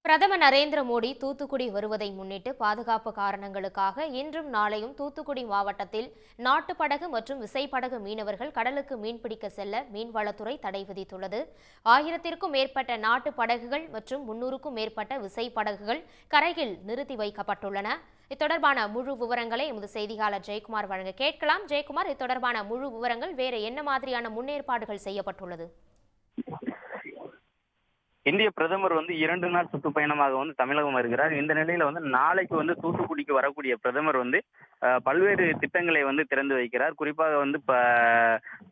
பிரதமர் நரேந்திர மோடி தூத்துக்குடி வருவதை முன்னிட்டு பாதுகாப்பு காரணங்களுக்காக இன்றும் நாளையும் தூத்துக்குடி மாவட்டத்தில் நாட்டுப்படகு மற்றும் விசைப்படகு மீனவர்கள் கடலுக்கு மீன்பிடிக்க செல்ல மீன்வளத்துறை தடை விதித்துள்ளது. 1000த்திற்கும் மேற்பட்ட நாட்டு படகுகள் மற்றும் 300க்கும் மேற்பட்ட விசைப்படகுகள் கரையில் நிறுத்தி வைக்கப்பட்டுள்ளன. இத்தொடர்பான முழு விவரங்களை எமது செய்தியாளர் ஜெயக்குமார் வழங்க கேட்கலாம். ஜெயக்குமார், இத்தொடர்பான முழு விவரங்கள் வேற என்ன மாதிரியான முன்னேற்பாடுகள் செய்யப்பட்டுள்ளது? இந்திய பிரதமர் 2 நாள் சுற்றுப்பயணமாக தமிழகம் வருகிறார். இந்த நிலையில நாளைக்கு தூத்துக்குடிக்கு வரக்கூடிய பிரதமர் பல்வேறு திட்டங்களை திறந்து வைக்கிறார். குறிப்பாக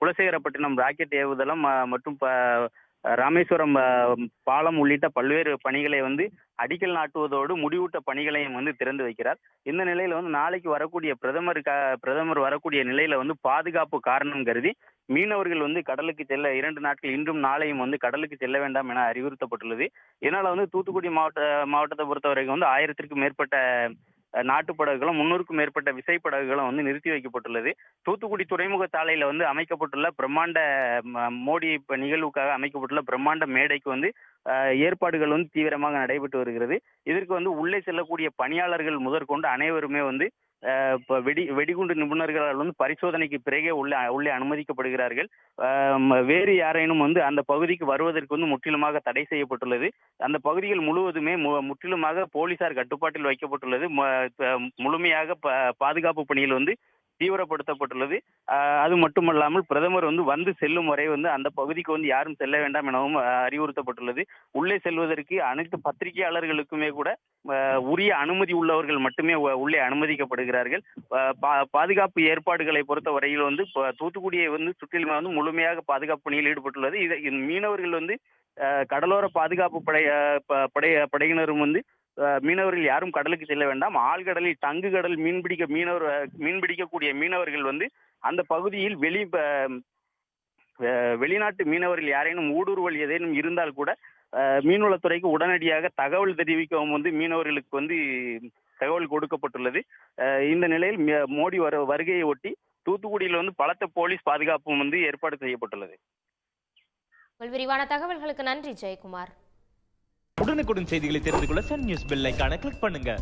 குலசேகரப்பட்டினம் ராக்கெட் ஏவுதளம் மற்றும் ராமேஸ்வரம் பாலம் உள்ளிட்ட பல்வேறு பணிகளை அடிக்கல் நாட்டுவதோடு முடிவூட்ட பணிகளையும் திறந்து வைக்கிறார். இந்த நிலையில நாளைக்கு வரக்கூடிய பிரதமர் வரக்கூடிய நிலையில பாதுகாப்பு காரணம் கருதி மீனவர்கள் கடலுக்கு செல்ல 2 நாட்கள் இன்றும் நாளையும் கடலுக்கு செல்ல வேண்டாம் என அறிவுறுத்தப்பட்டுள்ளது. இதனால தூத்துக்குடி மாவட்டத்தை பொறுத்த வரைக்கும் 1000த்திற்கும் மேற்பட்ட நாட்டுப்படகுகளும் 300க்கும் மேற்பட்ட விசைப்படகுகளும் நிறுத்தி வைக்கப்பட்டுள்ளது. தூத்துக்குடி துறைமுக சாலையில அமைக்கப்பட்டுள்ள பிரம்மாண்ட மோடி நிகழ்வுக்காக அமைக்கப்பட்டுள்ள பிரம்மாண்ட மேடைக்கு ஏற்பாடுகள் தீவிரமாக நடைபெற்று வருகிறது. இதற்கு உள்ளே செல்லக்கூடிய பணியாளர்கள் முதற்கொண்டு அனைவருமே வெடிகுண்டு நிபுணர்களால் பரிசோதனைக்கு பிறகே உள்ளே அனுமதிக்கப்படுகிறார்கள். வேறு யாரேனும் அந்த பகுதிக்கு வருவதற்கு முற்றிலுமாக தடை செய்யப்பட்டுள்ளது. அந்த பகுதிகள் முழுவதுமே முற்றிலுமாக போலீசார் கட்டுப்பாட்டில் வைக்கப்பட்டுள்ளது. முழுமையாக பாதுகாப்பு பணியில் தீவிரப்படுத்தப்பட்டுள்ளது. அது மட்டுமல்லாமல் பிரதமர் வந்து செல்லும் வரை அந்த பகுதிக்கு யாரும் செல்ல வேண்டாம் எனவும் அறிவுறுத்தப்பட்டுள்ளது. உள்ளே செல்வதற்கு அனைத்து பத்திரிகையாளர்களுக்குமே கூட உரிய அனுமதி உள்ளவர்கள் மட்டுமே உள்ளே அனுமதிக்கப்படுகிறார்கள். பாதுகாப்பு ஏற்பாடுகளை பொறுத்த வரையில் தூத்துக்குடியை சுற்றிலும் முழுமையாக பாதுகாப்பு பணியில் ஈடுபட்டுள்ளது. மீனவர்கள் கடலோர பாதுகாப்பு படையினரும் மீனவர்கள் யாரும் கடலுக்கு செல்ல வேண்டாம். ஆழ்கடலில் தங்கு கடல் மீன்பிடிக்கக்கூடிய மீனவர்கள் அந்த பகுதியில் வெளிநாட்டு மீனவர்கள் யாரேனும் ஊடுருவல் ஏதேனும் இருந்தால் கூட மீன்வளத்துறைக்கு உடனடியாக தகவல் தெரிவிக்கவும் மீனவர்களுக்கு தகவல் கொடுக்கப்பட்டுள்ளது. இந்த நிலையில் மோடி வருகையை ஒட்டி தூத்துக்குடியில் பலத்த போலீஸ் பாதுகாப்பும் ஏற்பாடு செய்யப்பட்டுள்ளது. விரிவான தகவல்களுக்கு நன்றி ஜெயக்குமார். உடனுக்குடன் செய்திகளை தெரிந்து கொள்ள சன் நியூஸ் பெல் ஐகானை கிளிக் பண்ணுங்க.